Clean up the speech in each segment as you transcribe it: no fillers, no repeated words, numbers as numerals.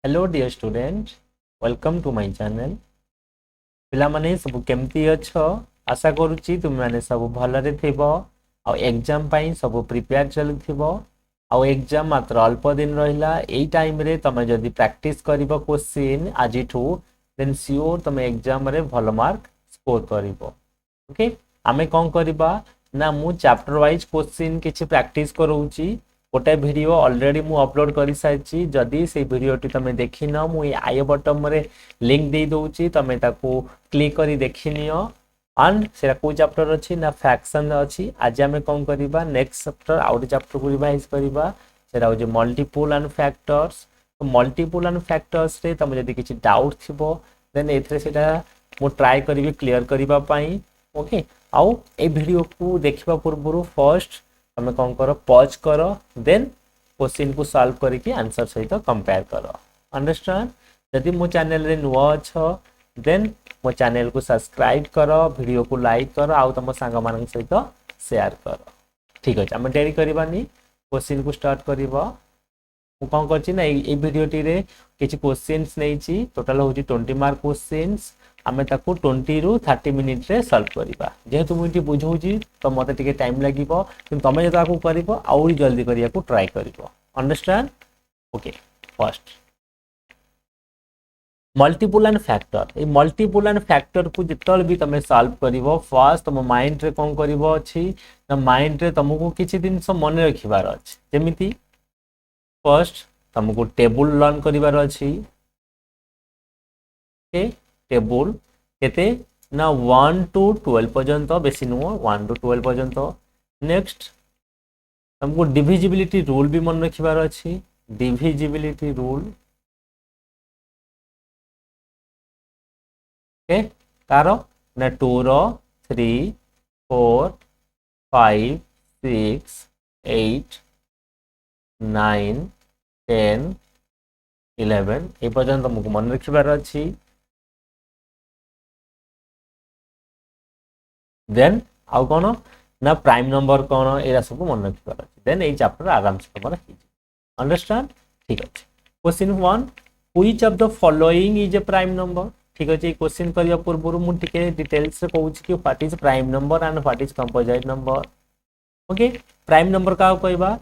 Hello dear student, welcome to my channel. पिला माने सब केमती अच्छो? आशा करूची तुम माने सब भलरे थिबो आ एग्जाम पाई सब प्रिपेयर चलथिबो। आ एग्जाम मात्र अल्प दिन रहिला। एई टाइम रे तमे जदी प्रैक्टिस करिवो क्वेश्चन आजिठू, देन श्योर तमे एग्जाम रे भल मार्क स्कोर करिवो। ओके, आमे कोन करिबा ना मु चैप्टर वाइज क्वेश्चन किछि प्रैक्टिस करौची। गोटे वीडियो ऑलरेडी मु अपलोड कर सारी। जदि से वीडियोटी तुम देखी न, मु आई बटन रे लिंक दे दूची, तुम ताको क्लिक करी देखि नियो। एंड सेरा को चैप्टर अछि ना फ्रैक्शन अछि। आज आमे कोन करिबा नेक्स्ट चैप्टर आउट चैप्टर को रिवाइज करिबा। सेरा हो जे मल्टीपल एंड फैक्टर्स। तो मल्टीपल एंड फैक्टर्स रे तुम जदि किछि डाउट थिबो देन एथरे सेटा मु ट्राई करिवि क्लियर करिबा पई। ओके, आउ ए वीडियो को देखिबा पूर्व फर्स्ट तुम कौन कर पॉज कर, देन क्वेश्चन को सॉल्व करके आंसर सहित कंपेयर कर। अंडरस्टैंड? यदि मो चैनल रे नुआ छ देन मो चैनल को सब्सक्राइब कर, वीडियो को लाइक कर, आउ तुम सांग मान सहित शेयर कर। ठीक अछि, हम डेरी करबानी, क्वेश्चन को स्टार्ट करबा। मु कौन करछि ना ए वीडियोटी रे किछि क्वेश्चंस नै छी। टोटल होछि 20 मार्क क्वेश्चंस। आमे ताको 20 रु 30 मिनिट रे सॉल्व करबा। जेहेतु मुठी बुझौछि तो मते टिके टाइम लागिबो, किंतु तमे जे ताको करबो आउरी जल्दी करिया को ट्राई करबो। Understand? Okay, first multiple and factor. A multiple and factor को जितल भी तमे सॉल्व करबो, फर्स्ट तुम माइंड रे कोन करबो अछि ना, माइंड रे तुमको किछि दिन से मन रखिबार अछि। जेमिति फर्स्ट तुमको टेबल लर्न करिवार अछि। ओके, टेबल केते ना 1 टू 12 पर्यंत, बेसी नुह 1 टू 12 पर्यंत। नेक्स्ट तुमको डिविजिबिलिटी रूल भी मन रखिबार अछि। डिविजिबिलिटी रूल, ओके, तारो ना 2 रो 3 4 5 6 8 9 10 11 ए पर्यंत तुमको मन रखिबार अछि। देन आउ कोन ना प्राइम नंबर कोन एरा सब मन रखिबार अछि। देन ए चैप्टर आराम से तमरा हिज। अंडरस्टैंड? ठीक अछि। Question 1, which of the following is a prime number? ठीक अछि, क्वेश्चन करिया पूर्व मु टिके डिटेल्स से कहूछि कि what is prime number and what is composite number. Okay, prime number का कहबा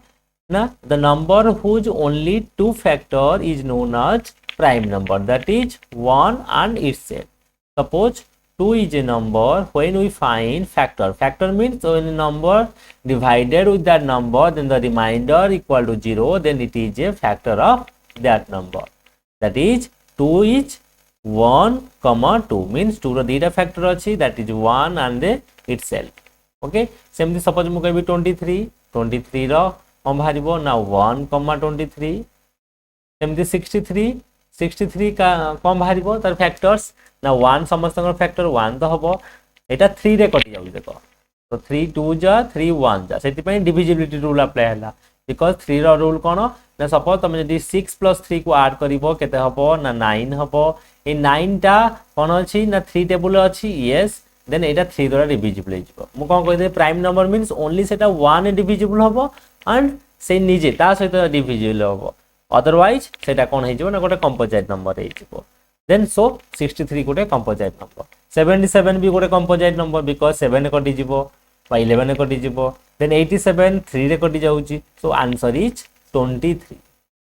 ना the number whose only two factor is known as prime number, that is 1 and itself. Suppose 2 is a number when we find factor. Factor means when a number divided with that number, then the remainder equal to 0, then it is a factor of that number. That is 2 is 1, 2 means 2 row दीटा factor अछि, that is 1 and itself. Okay, सेमती suppose मु कहबी 23 रो हम भारिबो ना 1, 23। सेमती 63 का कम भारिबो तार factors ना 1 समस्त फैक्टर 1 तो हबो, एटा 3 रे कटि जाउ। देखो तो 3 2 जा 3 1 जा, सेति पई डिविजिबिलिटी रूल अप्लाई हला। बिकॉज़ 3 रो रूल कोन ना, सपोज तुम यदि 6 + 3 को ऐड करिवो केते हबो ना 9 हबो। ए 9 टा कोन अछि ना 3 टेबल अछि। यस, देन एटा 3 द्वारा डिविजिबल हिजबो। मु कोन कहि दे प्राइम नंबर मींस ओनली सेटा 1 डिविजिबल हबो एंड से निजे ता सहित डिविजिबल हबो। अदरवाइज सेटा कोन हिजबो ना गोटे कंपोजिट नंबर हिजबो। देन सो 63 गोटे कंपोजिट नंबर, 77 भी गोटे कंपोजिट नंबर बिकॉज 7 कटि जिवो बा 11 कटि जिवो। देन 87 3 रे कटि जाउची, सो आंसर इज 23।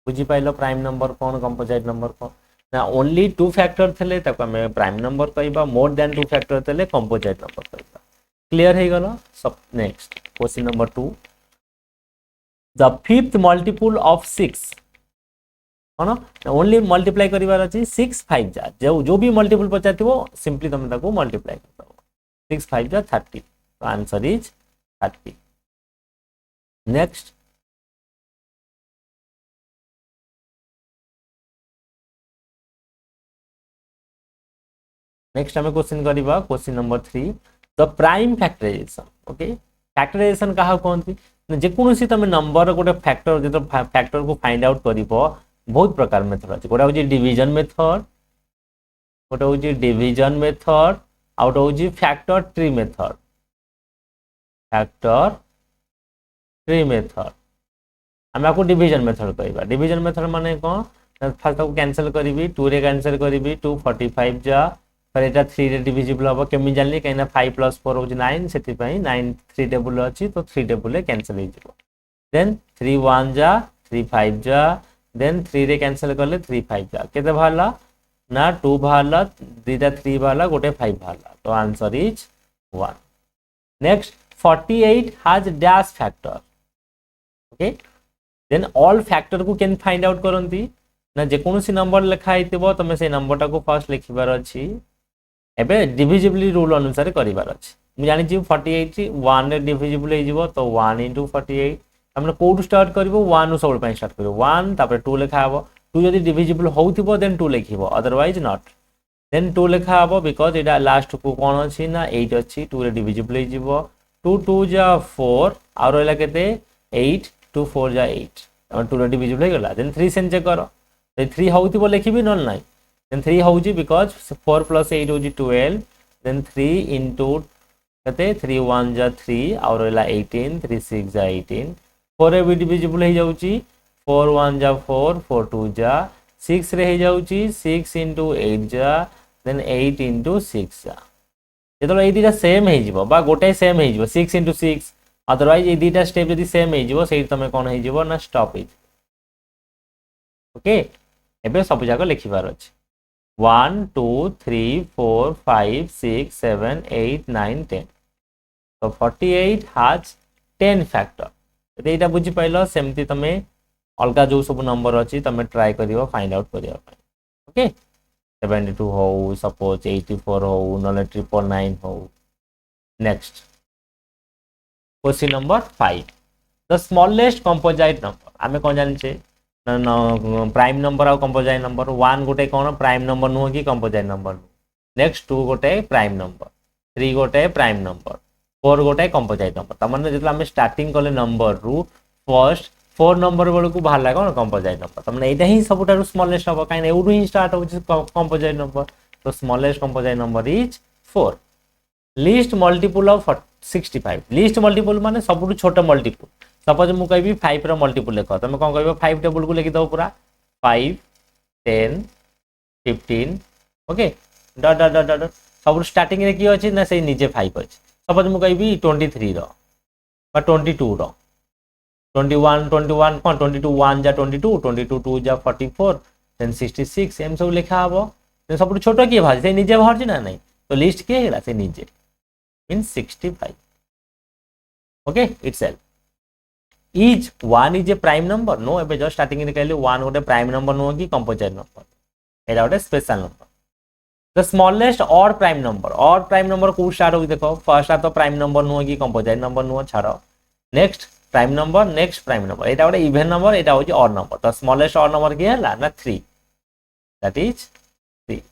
बुझी पाइलो प्राइम नंबर कोन कंपोजिट नंबर कोन ना, ओनली 2 फैक्टर थले ताको हमें प्राइम नंबर कहबा, मोर देन 2 फैक्टर थले कंपोजिट नंबर कहबा। क्लियर हे गलो सब। Next question number 2, the fifth multiple of 6 कौन ओनली मल्टीप्लाई करिवार अछि। 6 5 जा जो भी मल्टीपल पचाथिबो सिंपली तुम ताको मल्टीप्लाई कर दो। 6 5 जा 30, तो आंसर इज 30। नेक्स्ट हमें क्वेश्चन करिबा question number 3, the prime factorisation. Okay, factorisation कहा कहंती जे कोनोसी तमे नंबर गोटे फैक्टर जे फैक्टर को फाइंड आउट करिवो, बहुत प्रकार मेथड अछि। गोटा होची डिवीजन मेथड, गोटा होची डिवीजन मेथड, आउट होची factor tree method. Factor tree method हम आपको डिवीजन मेथड कहबा। डिवीजन मेथड माने कोन फास्ट को कैंसिल करी 2 रे कैंसिल करी 2 45 जा फिर एटा 3 रे डिविजिबल हम केमी जानली कहीं 5 + 4 हो 9 से 9 3 टेबल अच्छी तो 3 टेबल कैंसिल हो देन 3 1 जा 3 5 जा देन 3 रे कैंसिल करले 3 5 जा केते बाहरला ना 2 बाहरला दीटा 3 बाहरला गोटे 5 बाहरला तो answer is 1 next 48 has dash factor okay then all factor को केन फाइंड आउट करंती ना जे कोनोसी नंबर लिखा आइतबो तमे से नंबरटा को फर्स्ट लिखिबार अछि एबे डिविजिबल रूल अनुसार करिबार अछि मु जानि छी 48 1 रे डिविजिबल हे जिवो तो 1 * 48 हमने कोड स्टार्ट करबो 1 नु सब पे स्टार्ट करबो 1 तापर 2 लिखा हबो 2 जदी डिविजिबल होउथिबो देन 2 लिखिबो अदरवाइज नॉट देन 2 लिखा हबो बिकॉज़ एटा लास्ट को कोन अछि ना 8 अछि 2 रे डिविजिबल हे जिवो 2 2 जा 4 और रहला केते 8 2 4 जा 8 और 2 रे डिविजिबल हे गला देन 3 सेन चेक करो 3 होउथिबो लिखिबी नॉन नाही then 3 होउजी बिकॉज़ 4 + 8 होउजी 12 then 3 into कते 3 1 जा 3 और रहला 18 3 6 जा 18 4 रे भी डिविजिबल हे जाउची 4 1 जा 4 4 2 जा 6 रे हे जाउची 6 into 8 जा then 8 into 6 जा जेतलो ए दिटा सेम हे जिवो बा गोटे सेम हे जिवो 6 into 6 अदरवाइज ए दिटा स्टेप यदि सेम हे जिवो सेही तमे कोन हे जिवो ना स्टॉप हे ओके एबे सब जाको लिखिबार अछि 1 2 3 4 5 6 7 8 9 10 तो 48 has 10 factor यदि एटा बुझी पाइलो सेमती तमे अलगा जो सब नंबर अछि तमे ट्राई करियो फाइंड आउट करियो ओके 72 हो सपोज 84 हो नले 999 हो next question number 5 the smallest composite number आमे कोन जानि छे प्राइम नंबर और कंपोजिट नंबर 1 गोटे कोन प्राइम नंबर नुह कि कंपोजिट नंबर नेक्स्ट 2 गोटे प्राइम नंबर 3 गोटे प्राइम नंबर 4 गोटे कंपोजिट नंबर तमने जेतला हम स्टार्टिंग करले नंबर रु फर्स्ट 4 नंबर बेल को बाहर लागो कंपोजिट नंबर तमने एटा ही सबटारु स्मॉलेस्ट हो काइन एउडु ही स्टार्ट हो कंपोजिट नंबर तो smallest composite number is 4 least multiple of 65 least multiple माने सबटु छोट मल्टीपल सपोज मु कहबी 5 रो मल्टीपल लिखो तमे कोन कहबो 5 टेबल को लिखि दो पूरा 5 10 15 okay dot dot dot dot सब स्टार्टिंग रे की अछि ना से नीचे 5 अछि सपोज मु कहबी 23 रो बा 22 रो 21 21 कोन 22 1 जा 22 22 2 जा 44 देन 66 एम सब लिखा हबो देन सब छोटो की भाज से नीचे भर छी ना नहीं तो लिस्ट के हेला से नीचे means 65 okay itself Is 1 is a prime number? No, एबे just starting रे कहले 1 गोटे प्राइम नंबर नो कि कंपोजिट नंबर एटा गोटे स्पेशल नंबर द स्मॉलेस्ट और प्राइम नंबर को स्टार्ट हो देखो फर्स्ट आ तो प्राइम नंबर नो कि कंपोजिट नंबर नो छाड़ो नेक्स्ट प्राइम नंबर एटा गोटे इवन नंबर एटा होची ऑड नंबर तो स्मॉलेस्ट ऑड नंबर की हला ना 3 that is 3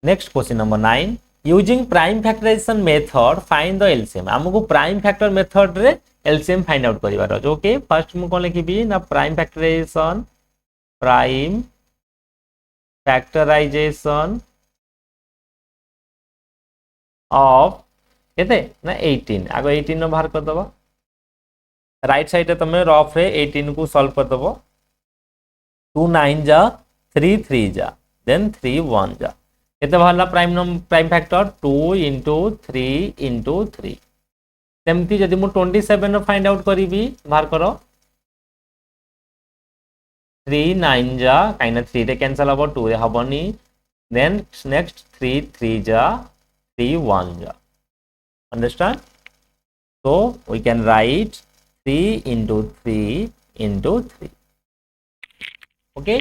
next question number 9 using prime factorization method find the LCM हमको प्राइम फैक्टर मेथड रे एलसीएम फाइंड आउट करिवार अछि ओके फर्स्ट मु कोन लिखिबी ना प्राइम फैक्टराइजेशन ऑफ केते ना 18 आगो 18 न बाहर कर दबो राइट साइड रे तमे रफ रे 18 को सॉल्व कर दबो 2 9 जा 3 3 जा देन 3 1 जा केते बाहरला प्राइम फैक्टर 2 into 3 into 3 सेमती जदि मु 27 रो फाइंड आउट करिवि बाहर करो 3 9 जा काइना 3 रे कैंसिल हबो 2 रे हबोनी देन नेक्स्ट 3 3 जा 3 1 जा understand so we can write 3 into 3 into 3 okay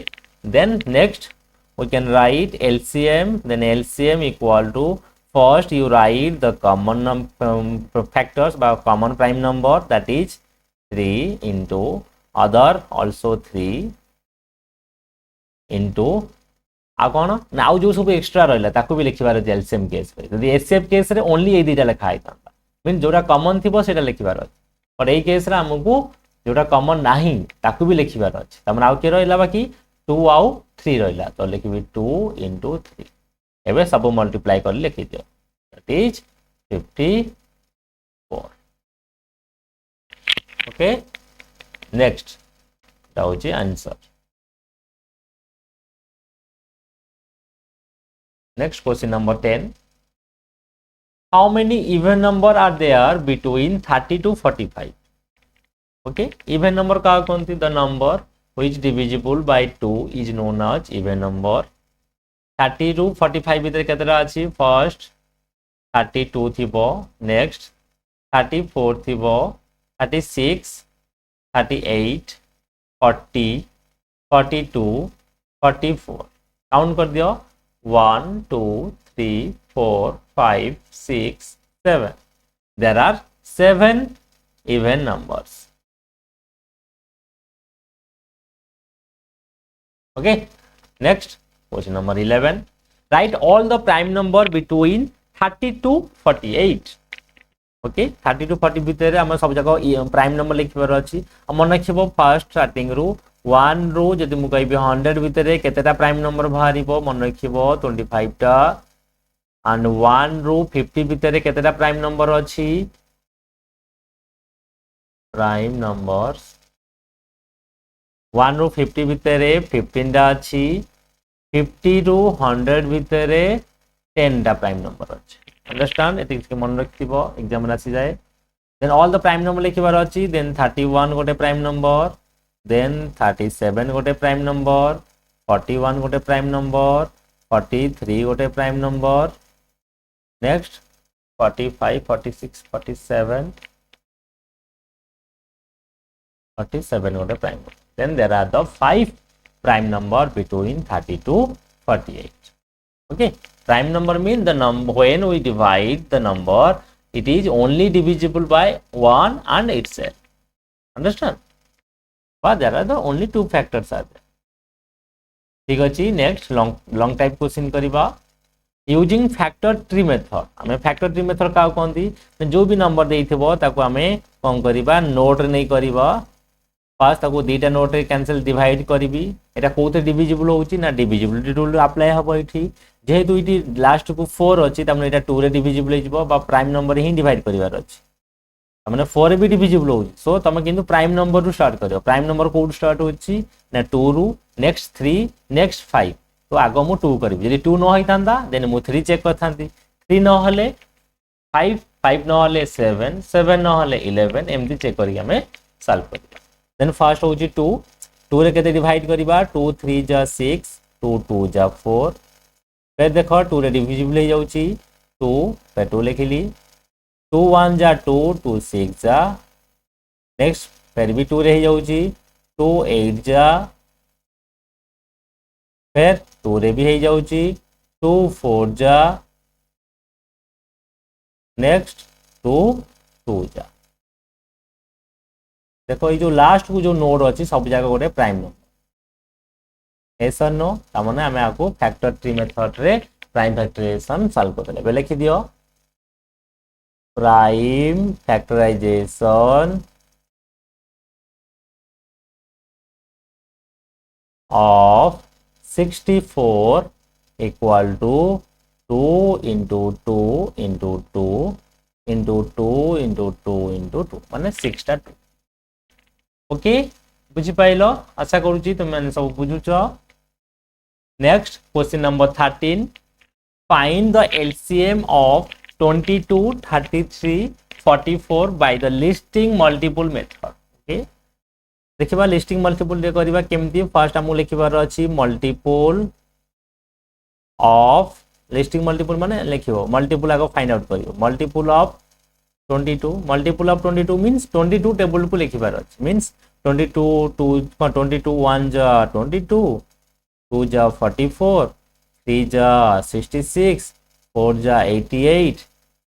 then next we can write LCM then LCM equal to first you write the common factors by common prime number that is 3 into other also 3 into uh cone now जो सब extra रहला ताको भी लिखिबार अछि LCM case रे यदि HCF case रे only ए दिटा लिखा आइता मीन जोटा कॉमन थिबो सेटा लिखिबार अछि पर ए केस रे हमकु जोटा कॉमन नाही ताको भी लिखिबार अछि तमन आउ के रहला बाकी 2 आउ 3 रहला तो लिखबी 2 into 3 एबे सब मल्टीप्लाई कर लिखि दियो दैट इज 54 ओके नेक्स्ट ता होची answer next question number 10 how many even number are there between 30 to 45 okay even number का कोनती the number which divisible by 2 is known as even number 30 to 45 ভিতরে কতটা আছে first 32 Thibaut next 34 Thibaut 36 38 40 42 44 count कर दियो 1 2 3 4 5 6 7 there are 7 even numbers okay next question number 11 write all the prime number between 30 to 48 okay 30 to 40 ভিতরে আমরা সব জায়গা prime নম্বর লিখিবার আছে মনে রাখিব ফার্স্ট স্টার্টিং রু 1 রু যদি মু কইবি 100 ভিতরে কতটা প্রাইম নম্বর বাহারিব মনে রাখিব 25 টা and 1 রু 50 ভিতরে কতটা প্রাইম নম্বর আছে প্রাইম নম্বর 1 রু 50 ভিতরে 15 টা আছে 50 রু 100 ভিতরে 10 টা প্রাইম নম্বর আছে understand এটিকে মনে রাখিব एग्जाम রে আসি যায় then all the prime number লিখিবার আছে then 31 গোটে প্রাইম নম্বর then 37 গোটে প্রাইম নম্বর 41 গোটে প্রাইম নম্বর 43 গোটে প্রাইম নম্বর next 45 46 47 47 গোটে prime then there are the 5 prime number between 30 to 48 okay prime number means the number when we divide the number it is only divisible by 1 and itself understand but there are the only two factors are there ठीक अछि next long type question करिबा using factor tree method हमें factor tree method का कोंदी जो भी number देइथिबो ताको हमें कोन करिबा नोट नै करिबा फास्ट ताको दीटा नोट रे कैंसिल डिवाइड करिबी एटा कोते डिविजिबल होउची ना डिविजिबिलिटी रूल अप्लाई हबो इठी जेहेतु इटी लास्ट को 4 अछि तमने एटा 2 रे डिविजिबल हिजबो बा प्राइम नंबर ही डिवाइड करिवार अछि तमने 4 भी डिविजिबल होउची सो तमे किंतु प्राइम नंबर रु स्टार्ट करियो प्राइम नंबर कोड स्टार्ट होउची ना 2 रु नेक्स्ट 3 नेक्स्ट 5 तो आगो मु 2 करिबी यदि 2 न होइतांदा देन मु 3 चेक करथांती 3 न हले 5 5 न हले 7 7 न हले 11 एमती चेक करी हमें सॉल्व करियो देन फर्स्ट होउची 2 2 रे केते डिवाइड करिबा 2 3 जा 6 2 2 जा 4 फिर देखो 2 रे डिविजिबल हो जाउची 2 फिर 2 लिखिली 2 1 जा 2 2 6 जा नेक्स्ट फिर भी 2 रे हो जाउची 2 8 जा फिर 2 रे भी हो जाउची 2 4 जा नेक्स्ट 2 2 जा देखो ये जो लास्ट को जो नोड अछि सब जगह गोटे prime number yes or no तामने हमें आपको फैक्टर ट्री मेथड रे प्राइम फैक्टराइजेशन सॉल्व कर देले लिखि दियो prime factorisation of 64 equal to 2 into 2 into 2 into 2 into 2 into 2 माने 6 टा 2 ओके बुझी पाइलो आशा करूची तुम माने सब बुझुचो next question number 13 find the LCM of 22 33 44 by the listing multiple method okay देखिबा लिस्टिंग मल्टीपल रे करबा केमती फर्स्ट हम लिखिबार अछि मल्टीपल ऑफ लिस्टिंग मल्टीपल माने लिखिबो मल्टीपल आगो फाइंड आउट करियो multiple of 22 multiple of 22 means 22 table को लिखिबार अछि मींस 22 2 22 1 जा 22 2 जा 44 3 जा 66 4 जा 88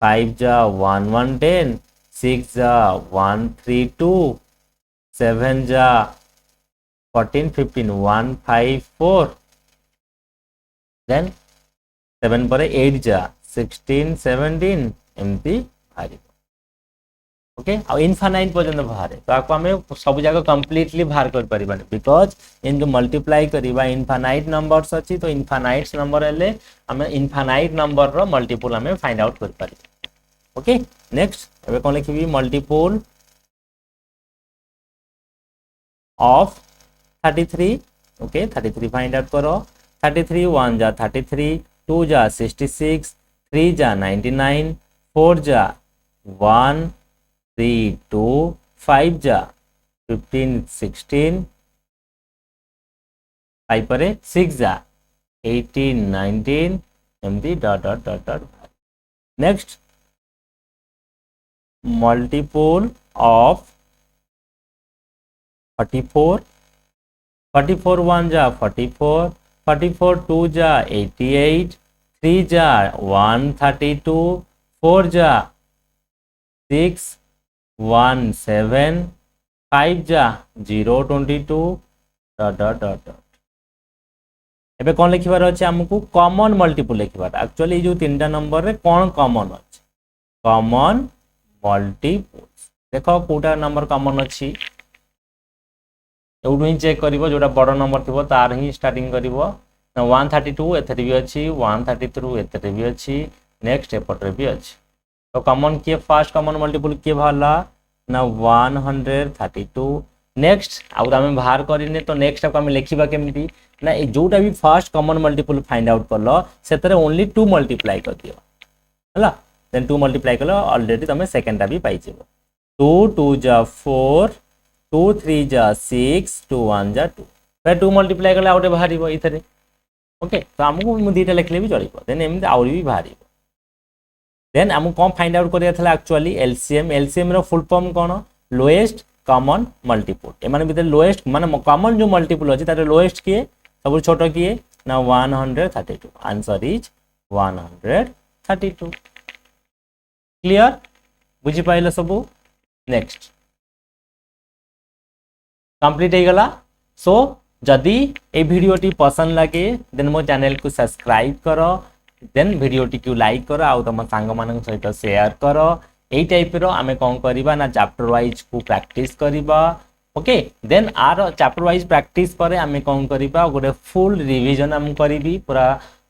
5 जा 1110 6 जा 132 7 जा 14 15 154 then 7 पर 8 जा 16 17 एमती भारी ओके आ इनफाइनाइट पर्यंत बाहर तो आपको हमें सब जगह कंप्लीटली बाहर कर परिबानी बिकॉज इन जो मल्टीप्लाई करिबा इनफाइनाइट नंबर्स अछि तो इनफाइनाइट नंबर हेले हमें इनफाइनाइट नंबर रो मल्टीपल हमें फाइंड आउट कर पारि ओके नेक्स्ट एबे कोन लिखिबी multiple of 33 okay 33 find out करो 33 1 जा 33 2 जा 66 3 जा 99 4 जा 1 3 2 5 जा 15 16 5 पर 6 जा 18 19 एमती dot dot dot dot next multiple of 44 44 1 जा 44 44 2 जा 88 3 जा 132 4 जा 6 1 7 5 जा 0 22 डॉट डॉट डॉट डॉट एबे कौन लिखिबार अछि हमकु कॉमन मल्टीपल लिखिबार एक्चुअली जो तीनटा नंबर रे कौन कॉमन अछि कॉमन मल्टीपल्स देखो कोटा नंबर कॉमन अछि एउडु ही चेक करिवो जोटा बड़ नंबर थिबो तार ही स्टार्टिंग करिवो 132 एथरे भी अछि 133 एथरे भी अछि नेक्स्ट एपटरे भी अछि तो कॉमन के फर्स्ट कॉमन मल्टीपल के भाला ना 132 नेक्स्ट आउ आमे बाहर करिने तो नेक्स्ट को आमे लिखिबा केमिति ना जोटा भी first common multiple find out करलो सेतरे ओनली 2 मल्टीप्लाई कर दियो हला देन 2 मल्टीप्लाई करलो ऑलरेडी तमे सेकंडा भी पाइ जेबो 2 2 जा 4 2 3 जा 6 2 1 जा 2 फिर 2 मल्टीप्लाई करले आउटे बाहरिबो इथरे ओके तो हमको मु दीटा लिखले भी चलिबो देन एमते आउरी भी बाहरिबो देन हमको कौन फाइंड आउट करिया थला एक्चुअली एलसीएम रो फुल फॉर्म कोन लोएस्ट कॉमन मल्टीपल ए माने भीतर लोएस्ट माने कॉमन जो मल्टीपल अछि तारे लोएस्ट किए सब छोटो किए ना 132 आंसर इज 132 क्लियर बुझी पाइले सब नेक्स्ट कंप्लीट हो गला सो जदि ए वीडियोटी पसंद लगे देन मो चैनल को सब्सक्राइब करो देन वीडियोटी को लाइक करो आउ तुम सांग मान सहित शेयर करो एई टाइप रो आमे कोन करिबा ना चैप्टर वाइज को प्रैक्टिस करिबा ओके देन आर चैप्टर वाइज प्रैक्टिस पर आमे कोन करिबा गोटे फुल रिवीजन हम करिबी पूरा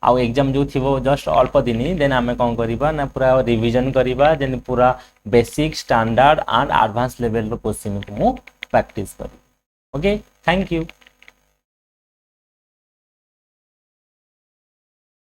आउ एग्जाम जो थिबो जस्ट अल्प दिन देन आमे कोन करिबा ना पूरा रिवीजन करिबा देन पूरा basic standard and advance level रो क्वेश्चन को मु प्रैक्टिस करी ओके थैंक यू।